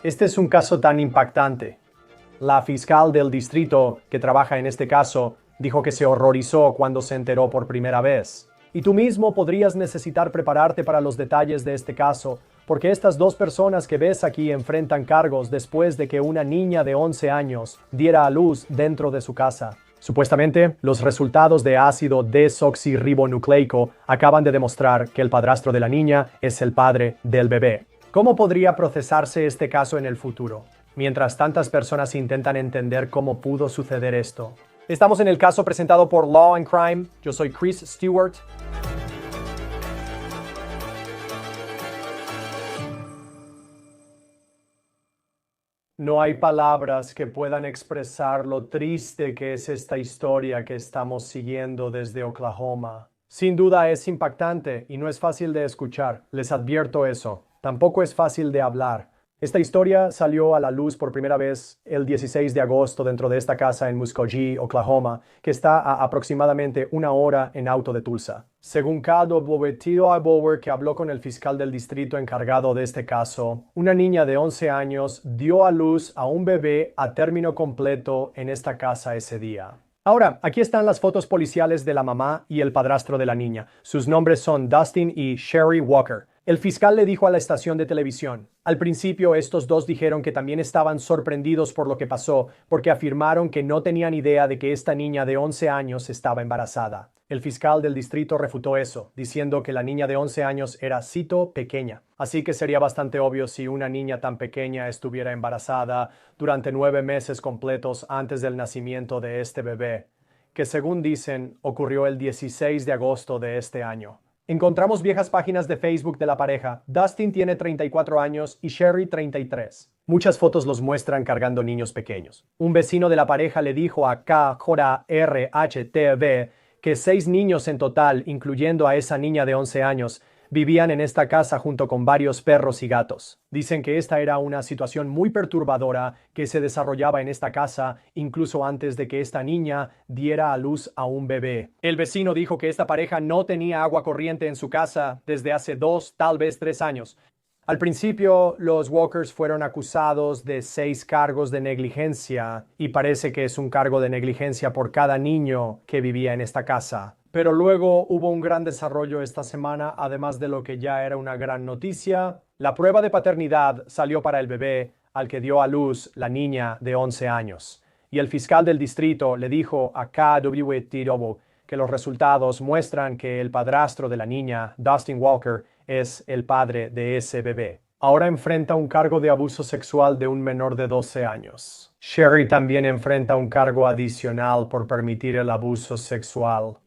Este es un caso tan impactante. La fiscal del distrito que trabaja en este caso dijo que se horrorizó cuando se enteró por primera vez. Y tú mismo podrías necesitar prepararte para los detalles de este caso, porque estas dos personas que ves aquí enfrentan cargos después de que una niña de 11 años diera a luz dentro de su casa. Supuestamente, los resultados de ácido desoxirribonucleico acaban de demostrar que el padrastro de la niña es el padre del bebé. ¿Cómo podría procesarse este caso en el futuro? Mientras tantas personas intentan entender cómo pudo suceder esto. Estamos en el caso presentado por Law and Crime. Yo soy Chris Stewart. No hay palabras que puedan expresar lo triste que es esta historia que estamos siguiendo desde Oklahoma. Sin duda es impactante y no es fácil de escuchar, les advierto eso. Tampoco es fácil de hablar. Esta historia salió a la luz por primera vez el 16 de agosto dentro de esta casa en Muskogee, Oklahoma, que está a aproximadamente 1 hora en auto de Tulsa. Según KWTO Bower, que habló con el fiscal del distrito encargado de este caso, una niña de 11 años dio a luz a un bebé a término completo en esta casa ese día. Ahora, aquí están las fotos policiales de la mamá y el padrastro de la niña. Sus nombres son Dustin y Sherry Walker. El fiscal le dijo a la estación de televisión. Al principio, estos dos dijeron que también estaban sorprendidos por lo que pasó, porque afirmaron que no tenían idea de que esta niña de 11 años estaba embarazada. El fiscal del distrito refutó eso, diciendo que la niña de 11 años era, cito, pequeña. Así que sería bastante obvio si una niña tan pequeña estuviera embarazada durante 9 meses completos antes del nacimiento de este bebé, que según dicen ocurrió el 16 de agosto de este año. Encontramos viejas páginas de Facebook de la pareja. Dustin tiene 34 años y Sherry 33. Muchas fotos los muestran cargando niños pequeños. Un vecino de la pareja le dijo a KJRHTV que 6 niños en total, incluyendo a esa niña de 11 años, vivían en esta casa junto con varios perros y gatos. Dicen que esta era una situación muy perturbadora que se desarrollaba en esta casa incluso antes de que esta niña diera a luz a un bebé. El vecino dijo que esta pareja no tenía agua corriente en su casa desde hace 2, tal vez 3 años. Al principio, los Walkers fueron acusados de 6 cargos de negligencia y parece que es un cargo de negligencia por cada niño que vivía en esta casa. Pero luego hubo un gran desarrollo esta semana, además de lo que ya era una gran noticia. La prueba de paternidad salió para el bebé al que dio a luz la niña de 11 años. Y el fiscal del distrito le dijo a KWTO que los resultados muestran que el padrastro de la niña, Dustin Walker, es el padre de ese bebé. Ahora enfrenta un cargo de abuso sexual de un menor de 12 años. Sherry también enfrenta un cargo adicional por permitir el abuso sexual.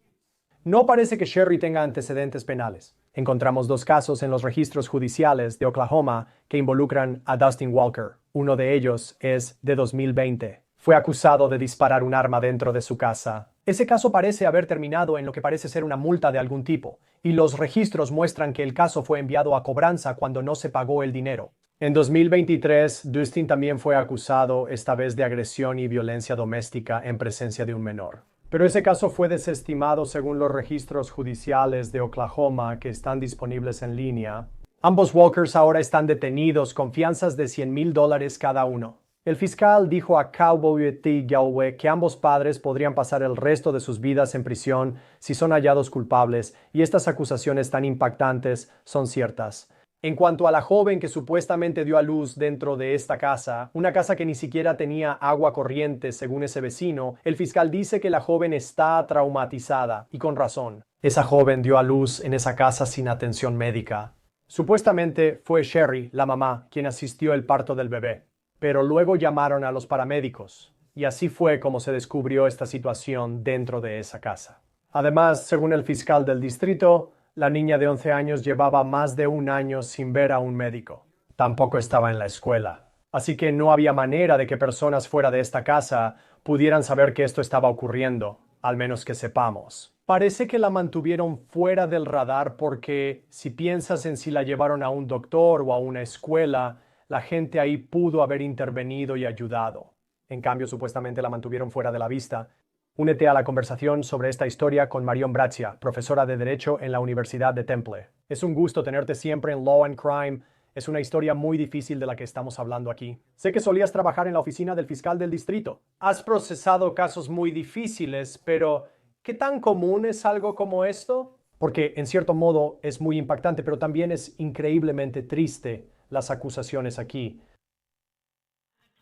No parece que Sherry tenga antecedentes penales. Encontramos 2 casos en los registros judiciales de Oklahoma que involucran a Dustin Walker. Uno de ellos es de 2020. Fue acusado de disparar un arma dentro de su casa. Ese caso parece haber terminado en lo que parece ser una multa de algún tipo, y los registros muestran que el caso fue enviado a cobranza cuando no se pagó el dinero. En 2023, Dustin también fue acusado, esta vez de agresión y violencia doméstica en presencia de un menor. Pero ese caso fue desestimado según los registros judiciales de Oklahoma que están disponibles en línea. Ambos Walkers ahora están detenidos con fianzas de $100,000 cada uno. El fiscal dijo a KWTO que ambos padres podrían pasar el resto de sus vidas en prisión si son hallados culpables, y estas acusaciones tan impactantes son ciertas. En cuanto a la joven que supuestamente dio a luz dentro de esta casa, una casa que ni siquiera tenía agua corriente según ese vecino, el fiscal dice que la joven está traumatizada, y con razón. Esa joven dio a luz en esa casa sin atención médica. Supuestamente fue Sherry, la mamá, quien asistió al parto del bebé, pero luego llamaron a los paramédicos, y así fue como se descubrió esta situación dentro de esa casa. Además, según el fiscal del distrito, la niña de 11 años llevaba más de 1 año sin ver a un médico. Tampoco estaba en la escuela. Así que no había manera de que personas fuera de esta casa pudieran saber que esto estaba ocurriendo, al menos que sepamos. Parece que la mantuvieron fuera del radar porque, si piensas en si la llevaron a un doctor o a una escuela, la gente ahí pudo haber intervenido y ayudado. En cambio, supuestamente la mantuvieron fuera de la vista. Únete a la conversación sobre esta historia con Marion Brazia, profesora de Derecho en la Universidad de Temple. Es un gusto tenerte siempre en Law and Crime. Es una historia muy difícil de la que estamos hablando aquí. Sé que solías trabajar en la oficina del fiscal del distrito. Has procesado casos muy difíciles, pero ¿qué tan común es algo como esto? Porque en cierto modo es muy impactante, pero también es increíblemente triste las acusaciones aquí.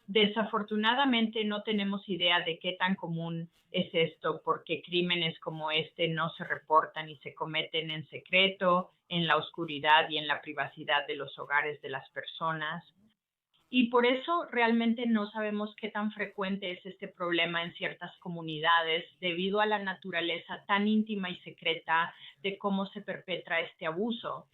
Desafortunadamente no tenemos idea de qué tan común es esto, porque crímenes como este no se reportan y se cometen en secreto, en la oscuridad y en la privacidad de los hogares de las personas. Y por eso realmente no sabemos qué tan frecuente es este problema en ciertas comunidades debido a la naturaleza tan íntima y secreta de cómo se perpetra este abuso.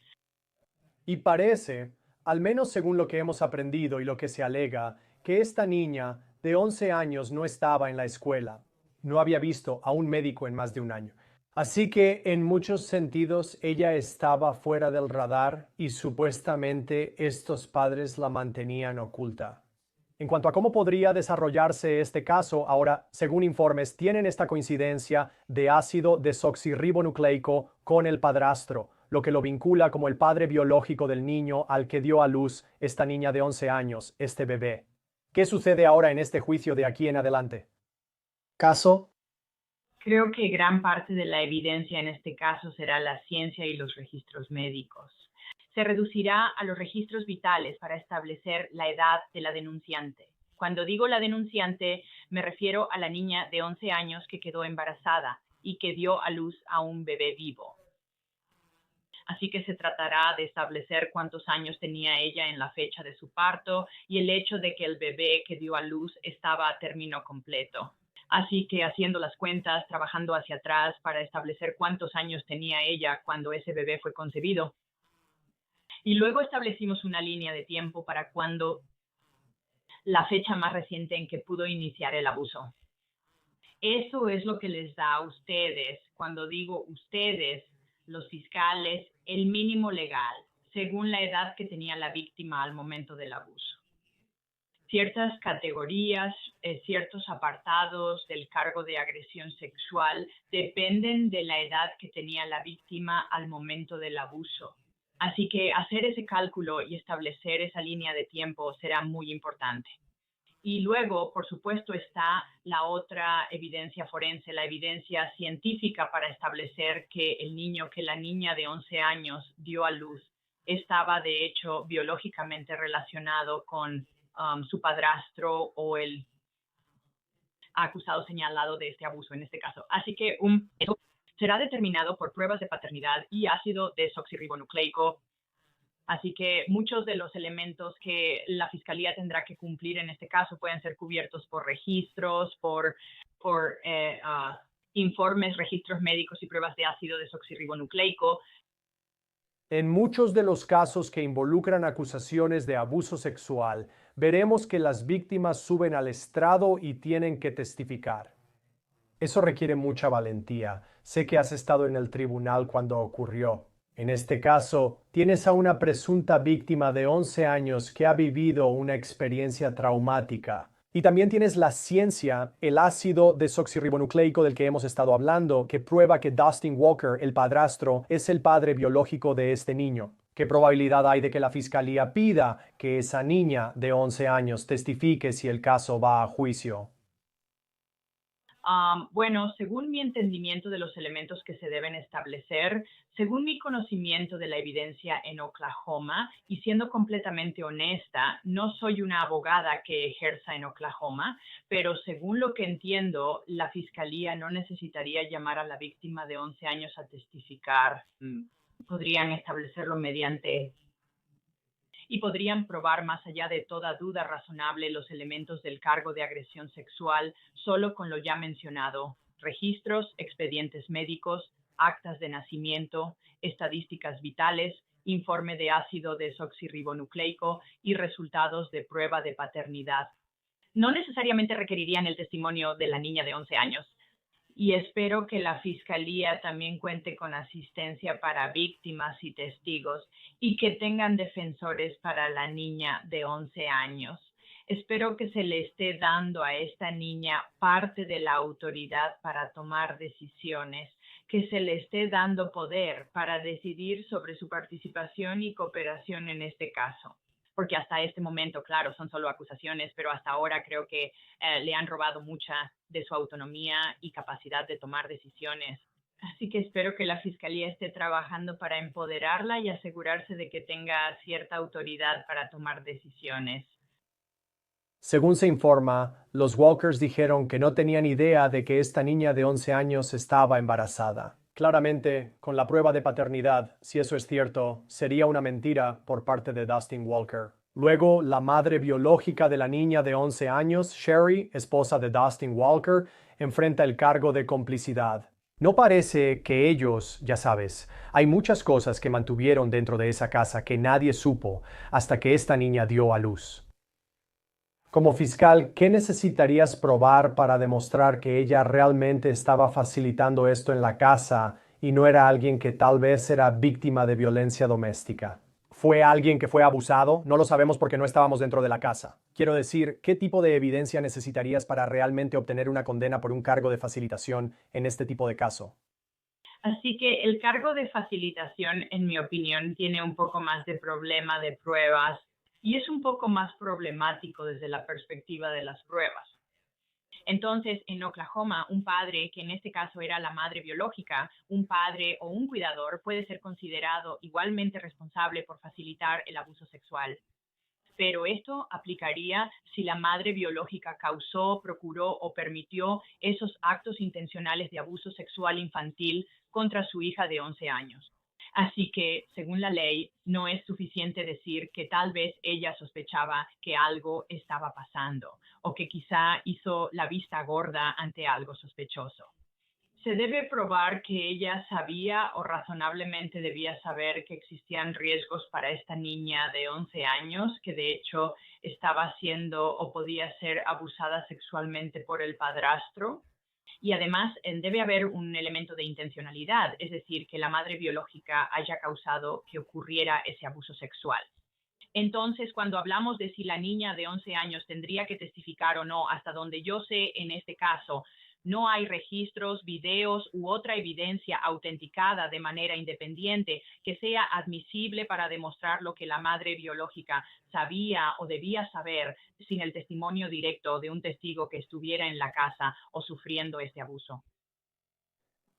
Y parece, al menos según lo que hemos aprendido y lo que se alega, que esta niña de 11 años no estaba en la escuela. No había visto a un médico en más de un año. Así que en muchos sentidos ella estaba fuera del radar y supuestamente estos padres la mantenían oculta. En cuanto a cómo podría desarrollarse este caso, ahora, según informes, tienen esta coincidencia de ácido desoxirribonucleico con el padrastro, lo que lo vincula como el padre biológico del niño al que dio a luz esta niña de 11 años, este bebé. ¿Qué sucede ahora en este juicio de aquí en adelante? Caso. Creo que gran parte de la evidencia en este caso será la ciencia y los registros médicos. Se reducirá a los registros vitales para establecer la edad de la denunciante. Cuando digo la denunciante, me refiero a la niña de 11 años que quedó embarazada y que dio a luz a un bebé vivo. Así que se tratará de establecer cuántos años tenía ella en la fecha de su parto y el hecho de que el bebé que dio a luz estaba a término completo. Así que haciendo las cuentas, trabajando hacia atrás para establecer cuántos años tenía ella cuando ese bebé fue concebido. Y luego establecimos una línea de tiempo para cuando la fecha más reciente en que pudo iniciar el abuso. Eso es lo que les da a ustedes, cuando digo ustedes, los fiscales, el mínimo legal, según la edad que tenía la víctima al momento del abuso. Ciertas categorías, ciertos apartados del cargo de agresión sexual dependen de la edad que tenía la víctima al momento del abuso. Así que hacer ese cálculo y establecer esa línea de tiempo será muy importante. Y luego, por supuesto, está la otra evidencia forense, la evidencia científica para establecer que el niño, que la niña de 11 años dio a luz, estaba de hecho biológicamente relacionado con su padrastro o el acusado señalado de este abuso en este caso. Así que eso será determinado por pruebas de paternidad y ácido desoxirribonucleico. Así que muchos de los elementos que la fiscalía tendrá que cumplir en este caso pueden ser cubiertos por registros, por informes, registros médicos y pruebas de ácido desoxirribonucleico. En muchos de los casos que involucran acusaciones de abuso sexual, veremos que las víctimas suben al estrado y tienen que testificar. Eso requiere mucha valentía. Sé que has estado en el tribunal cuando ocurrió. En este caso, tienes a una presunta víctima de 11 años que ha vivido una experiencia traumática. Y también tienes la ciencia, el ácido desoxirribonucleico del que hemos estado hablando, que prueba que Dustin Walker, el padrastro, es el padre biológico de este niño. ¿Qué probabilidad hay de que la fiscalía pida que esa niña de 11 años testifique si el caso va a juicio? Bueno, según mi entendimiento de los elementos que se deben establecer, según mi conocimiento de la evidencia en Oklahoma, y siendo completamente honesta, no soy una abogada que ejerza en Oklahoma, pero según lo que entiendo, la fiscalía no necesitaría llamar a la víctima de 11 años a testificar. Podrían establecerlo mediante y podrían probar más allá de toda duda razonable los elementos del cargo de agresión sexual solo con lo ya mencionado: registros, expedientes médicos, actas de nacimiento, estadísticas vitales, informe de ácido desoxirribonucleico y resultados de prueba de paternidad. No necesariamente requerirían el testimonio de la niña de 11 años, y espero que la Fiscalía también cuente con asistencia para víctimas y testigos y que tengan defensores para la niña de 11 años. Espero que se le esté dando a esta niña parte de la autoridad para tomar decisiones que se le esté dando poder para decidir sobre su participación y cooperación en este caso. Porque hasta este momento, claro, son solo acusaciones, pero hasta ahora creo que le han robado mucha de su autonomía y capacidad de tomar decisiones. Así que espero que la Fiscalía esté trabajando para empoderarla y asegurarse de que tenga cierta autoridad para tomar decisiones. Según se informa, los Walkers dijeron que no tenían idea de que esta niña de 11 años estaba embarazada. Claramente, con la prueba de paternidad, si eso es cierto, sería una mentira por parte de Dustin Walker. Luego, la madre biológica de la niña de 11 años, Sherry, esposa de Dustin Walker, enfrenta el cargo de complicidad. No parece que ellos, ya sabes, hay muchas cosas que mantuvieron dentro de esa casa que nadie supo hasta que esta niña dio a luz. Como fiscal, ¿qué necesitarías probar para demostrar que ella realmente estaba facilitando esto en la casa y no era alguien que tal vez era víctima de violencia doméstica? ¿Fue alguien que fue abusado? No lo sabemos porque no estábamos dentro de la casa. Quiero decir, ¿qué tipo de evidencia necesitarías para realmente obtener una condena por un cargo de facilitación en este tipo de caso? Así que el cargo de facilitación, en mi opinión, tiene un poco más de problema de pruebas y es un poco más problemático desde la perspectiva de las pruebas. Entonces, en Oklahoma, un padre, que en este caso era la madre biológica, un padre o un cuidador puede ser considerado igualmente responsable por facilitar el abuso sexual. Pero esto aplicaría si la madre biológica causó, procuró o permitió esos actos intencionales de abuso sexual infantil contra su hija de 11 años. Así que, según la ley, no es suficiente decir que tal vez ella sospechaba que algo estaba pasando o que quizá hizo la vista gorda ante algo sospechoso. Se debe probar que ella sabía o razonablemente debía saber que existían riesgos para esta niña de 11 años, que de hecho estaba siendo o podía ser abusada sexualmente por el padrastro. Y además debe haber un elemento de intencionalidad, es decir, que la madre biológica haya causado que ocurriera ese abuso sexual. Entonces, cuando hablamos de si la niña de 11 años tendría que testificar o no, hasta donde yo sé en este caso, no hay registros, videos u otra evidencia autenticada de manera independiente que sea admisible para demostrar lo que la madre biológica sabía o debía saber sin el testimonio directo de un testigo que estuviera en la casa o sufriendo este abuso.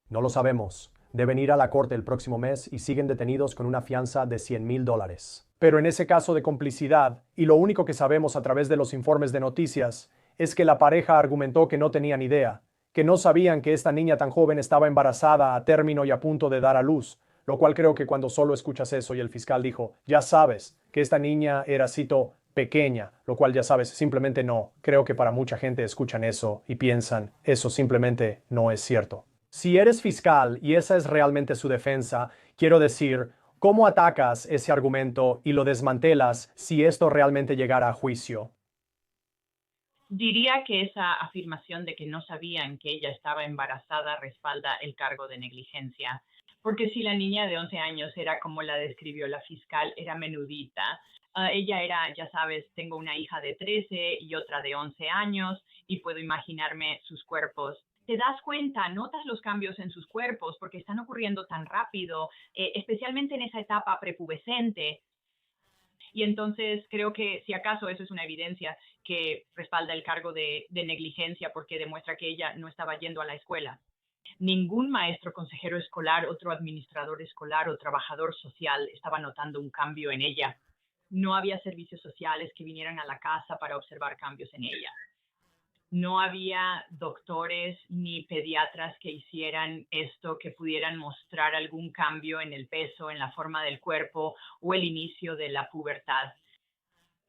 No lo sabemos. Deben ir a la corte el próximo mes y siguen detenidos con una fianza de $100,000. Pero en ese caso de complicidad, y lo único que sabemos a través de los informes de noticias, es que la pareja argumentó que no tenían idea, que no sabían que esta niña tan joven estaba embarazada a término y a punto de dar a luz, lo cual creo que cuando solo escuchas eso y el fiscal dijo, ya sabes que esta niña era, cito, pequeña, lo cual ya sabes, simplemente no. Creo que para mucha gente escuchan eso y piensan, eso simplemente no es cierto. Si eres fiscal y esa es realmente su defensa, quiero decir, ¿cómo atacas ese argumento y lo desmantelas si esto realmente llegara a juicio? Diría que esa afirmación de que no sabían que ella estaba embarazada respalda el cargo de negligencia, porque si la niña de 11 años era como la describió la fiscal, era menudita. Ella era, ya sabes, tengo una hija de 13 y otra de 11 años y puedo imaginarme sus cuerpos. Te das cuenta, notas los cambios en sus cuerpos porque están ocurriendo tan rápido, especialmente en esa etapa prepubescente. Y entonces creo que si acaso eso es una evidencia que respalda el cargo de negligencia porque demuestra que ella no estaba yendo a la escuela. Ningún maestro, consejero escolar, otro administrador escolar o trabajador social estaba notando un cambio en ella. No había servicios sociales que vinieran a la casa para observar cambios en ella. No había doctores ni pediatras que hicieran esto, que pudieran mostrar algún cambio en el peso, en la forma del cuerpo o el inicio de la pubertad.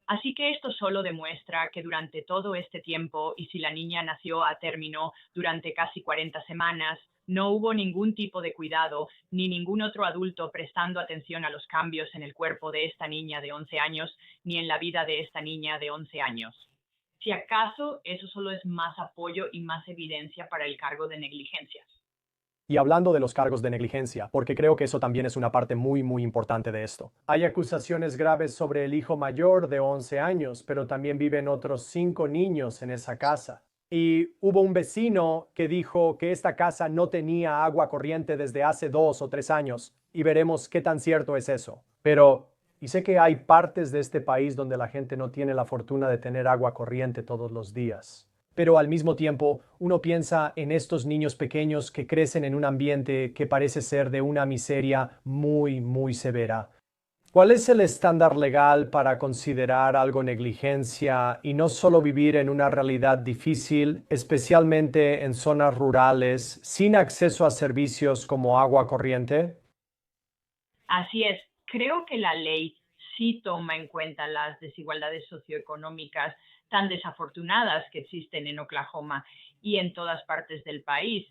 Así que esto solo demuestra que durante todo este tiempo, y si la niña nació a término durante casi 40 semanas, no hubo ningún tipo de cuidado ni ningún otro adulto prestando atención a los cambios en el cuerpo de esta niña de 11 años ni en la vida de esta niña de 11 años. Si acaso, eso solo es más apoyo y más evidencia para el cargo de negligencia. Y hablando de los cargos de negligencia, porque creo que eso también es una parte muy importante de esto. Hay acusaciones graves sobre el hijo mayor de 11 años, pero también viven otros 5 niños en esa casa. Y hubo un vecino que dijo que esta casa no tenía agua corriente desde hace 2 o 3 años, y veremos qué tan cierto es eso. Pero, y sé que hay partes de este país donde la gente no tiene la fortuna de tener agua corriente todos los días. Pero al mismo tiempo, uno piensa en estos niños pequeños que crecen en un ambiente que parece ser de una miseria muy, muy severa. ¿Cuál es el estándar legal para considerar algo negligencia y no solo vivir en una realidad difícil, especialmente en zonas rurales, sin acceso a servicios como agua corriente? Así es, creo que la ley sí toma en cuenta las desigualdades socioeconómicas tan desafortunadas que existen en Oklahoma y en todas partes del país.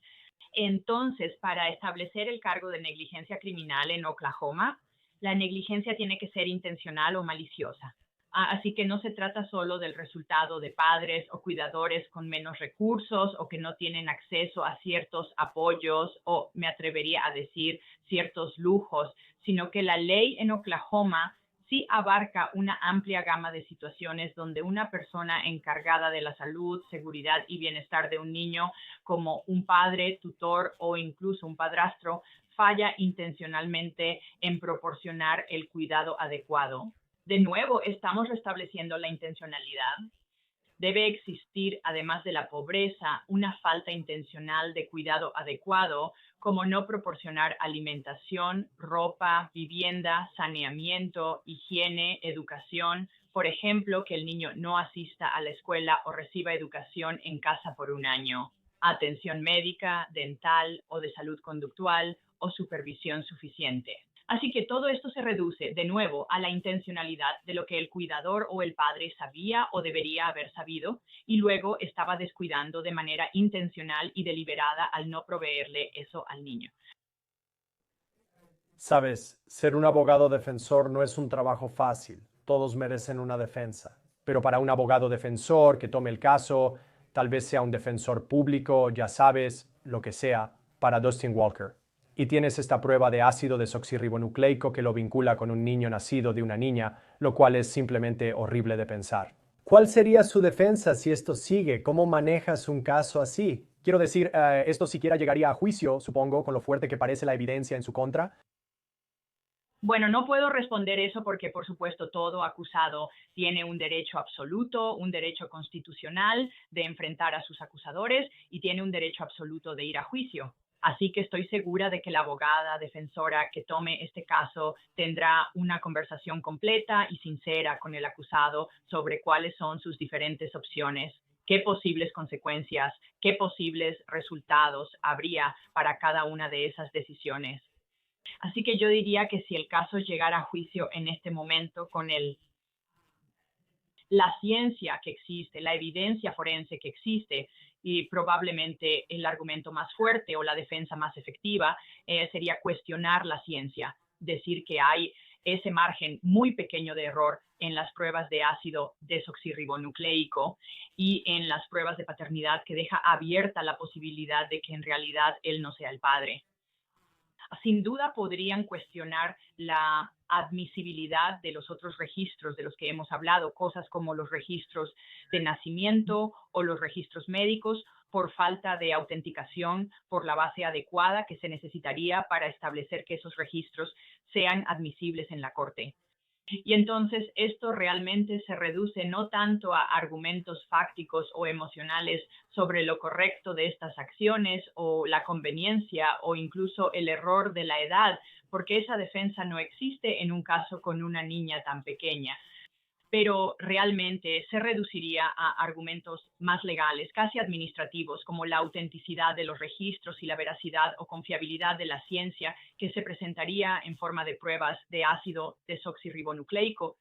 Entonces, para establecer el cargo de negligencia criminal en Oklahoma, la negligencia tiene que ser intencional o maliciosa. Así que no se trata solo del resultado de padres o cuidadores con menos recursos o que no tienen acceso a ciertos apoyos o, me atrevería a decir, ciertos lujos, sino que la ley en Oklahoma sí abarca una amplia gama de situaciones donde una persona encargada de la salud, seguridad y bienestar de un niño, como un padre, tutor o incluso un padrastro, falla intencionalmente en proporcionar el cuidado adecuado. De nuevo, estamos restableciendo la intencionalidad. Debe existir, además de la pobreza, una falta intencional de cuidado adecuado, como no proporcionar alimentación, ropa, vivienda, saneamiento, higiene, educación. Por ejemplo, que el niño no asista a la escuela o reciba educación en casa por un año, atención médica, dental o de salud conductual o supervisión suficiente. Así que todo esto se reduce de nuevo a la intencionalidad de lo que el cuidador o el padre sabía o debería haber sabido y luego estaba descuidando de manera intencional y deliberada al no proveerle eso al niño. Sabes, ser un abogado defensor no es un trabajo fácil. Todos merecen una defensa. Pero para un abogado defensor que tome el caso, tal vez sea un defensor público, ya sabes, lo que sea, para Dustin Walker. Y tienes esta prueba de ácido desoxirribonucleico que lo vincula con un niño nacido de una niña, lo cual es simplemente horrible de pensar. ¿Cuál sería su defensa si esto sigue? ¿Cómo manejas un caso así? Quiero decir, esto siquiera llegaría a juicio, supongo, con lo fuerte que parece la evidencia en su contra. Bueno, no puedo responder eso porque, por supuesto, todo acusado tiene un derecho absoluto, un derecho constitucional de enfrentar a sus acusadores y tiene un derecho absoluto de ir a juicio. Así que estoy segura de que la abogada defensora que tome este caso tendrá una conversación completa y sincera con el acusado sobre cuáles son sus diferentes opciones, qué posibles consecuencias, qué posibles resultados habría para cada una de esas decisiones. Así que yo diría que si el caso llegara a juicio en este momento con la ciencia que existe, la evidencia forense que existe y probablemente el argumento más fuerte o la defensa más efectiva sería cuestionar la ciencia, decir que hay ese margen muy pequeño de error en las pruebas de ácido desoxirribonucleico y en las pruebas de paternidad que deja abierta la posibilidad de que en realidad él no sea el padre. Sin duda podrían cuestionar la admisibilidad de los otros registros de los que hemos hablado, cosas como los registros de nacimiento o los registros médicos, por falta de autenticación por la base adecuada que se necesitaría para establecer que esos registros sean admisibles en la corte. Y entonces esto realmente se reduce no tanto a argumentos fácticos o emocionales sobre lo correcto de estas acciones o la conveniencia o incluso el error de la edad, porque esa defensa no existe en un caso con una niña tan pequeña, pero realmente se reduciría a argumentos más legales, casi administrativos, como la autenticidad de los registros y la veracidad o confiabilidad de la ciencia que se presentaría en forma de pruebas de ácido desoxirribonucleico.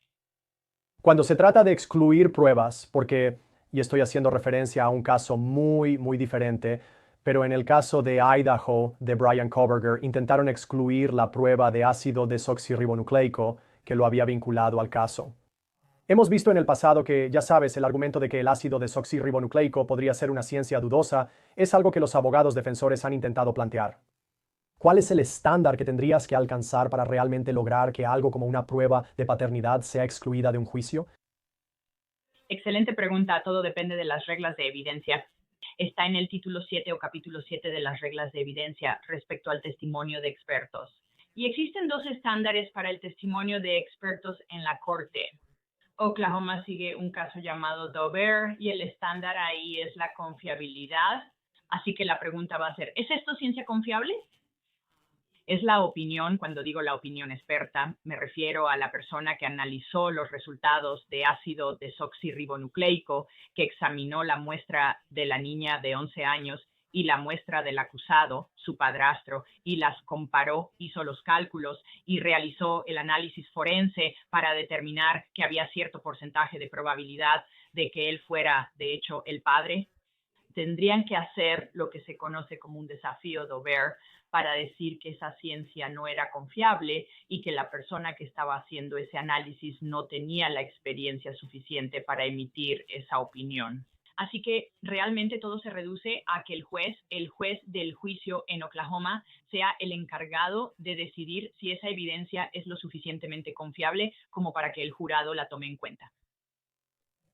Cuando se trata de excluir pruebas, porque, y estoy haciendo referencia a un caso muy, muy diferente, pero en el caso de Idaho, de Brian Koberger, intentaron excluir la prueba de ácido desoxirribonucleico que lo había vinculado al caso. Hemos visto en el pasado que, ya sabes, el argumento de que el ácido desoxirribonucleico podría ser una ciencia dudosa es algo que los abogados defensores han intentado plantear. ¿Cuál es el estándar que tendrías que alcanzar para realmente lograr que algo como una prueba de paternidad sea excluida de un juicio? Excelente pregunta, todo depende de las reglas de evidencia. Está en el título 7 o capítulo 7 de las reglas de evidencia respecto al testimonio de expertos. Y existen dos estándares para el testimonio de expertos en la corte. Oklahoma sigue un caso llamado Dover y el estándar ahí es la confiabilidad. Así que la pregunta va a ser, ¿es esto ciencia confiable? Es la opinión, cuando digo la opinión experta, me refiero a la persona que analizó los resultados de ácido desoxirribonucleico, que examinó la muestra de la niña de 11 años y la muestra del acusado, su padrastro, y las comparó, hizo los cálculos y realizó el análisis forense para determinar que había cierto porcentaje de probabilidad de que él fuera, de hecho, el padre. Tendrían que hacer lo que se conoce como un desafío Dover para decir que esa ciencia no era confiable y que la persona que estaba haciendo ese análisis no tenía la experiencia suficiente para emitir esa opinión. Así que realmente todo se reduce a que el juez del juicio en Oklahoma, sea el encargado de decidir si esa evidencia es lo suficientemente confiable como para que el jurado la tome en cuenta.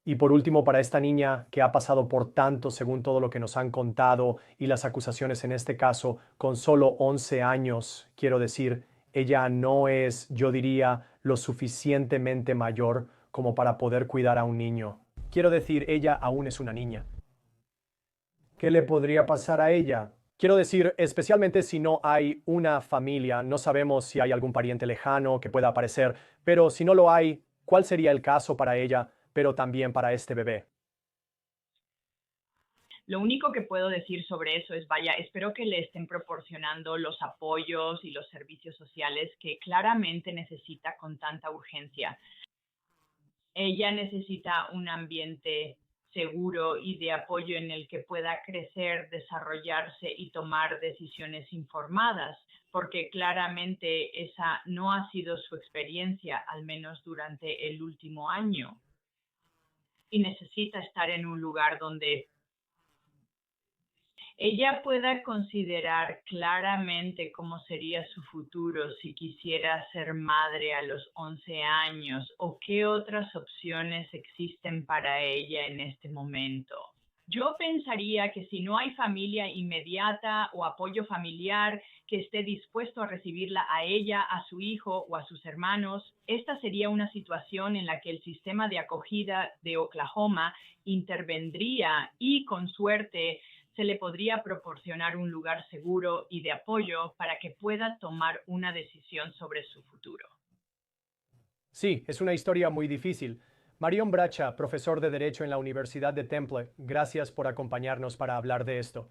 Y por último, para esta niña que ha pasado por tanto, según todo lo que nos han contado y las acusaciones en este caso, con solo 11 años, quiero decir, ella no es, yo diría, lo suficientemente mayor como para poder cuidar a un niño. Quiero decir, ella aún es una niña. ¿Qué le podría pasar a ella? Quiero decir, especialmente si no hay una familia, no sabemos si hay algún pariente lejano que pueda aparecer, pero si no lo hay, ¿cuál sería el caso para ella, pero también para este bebé? Lo único que puedo decir sobre eso es, vaya, espero que le estén proporcionando los apoyos y los servicios sociales que claramente necesita con tanta urgencia. Ella necesita un ambiente seguro y de apoyo en el que pueda crecer, desarrollarse y tomar decisiones informadas, porque claramente esa no ha sido su experiencia, al menos durante el último año. Y necesita estar en un lugar donde ella pueda considerar claramente cómo sería su futuro si quisiera ser madre a los 11 años o qué otras opciones existen para ella en este momento. Yo pensaría que si no hay familia inmediata o apoyo familiar que esté dispuesto a recibirla a ella, a su hijo o a sus hermanos, esta sería una situación en la que el sistema de acogida de Oklahoma intervendría y, con suerte, se le podría proporcionar un lugar seguro y de apoyo para que pueda tomar una decisión sobre su futuro. Sí, es una historia muy difícil. Marion Bracha, profesor de Derecho en la Universidad de Temple, gracias por acompañarnos para hablar de esto.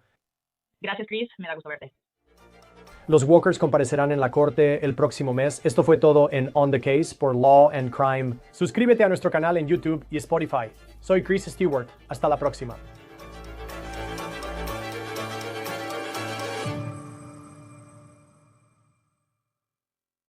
Gracias, Chris. Me da gusto verte. Los Walkers comparecerán en la corte el próximo mes. Esto fue todo en On the Case por Law and Crime. Suscríbete a nuestro canal en YouTube y Spotify. Soy Chris Stewart. Hasta la próxima.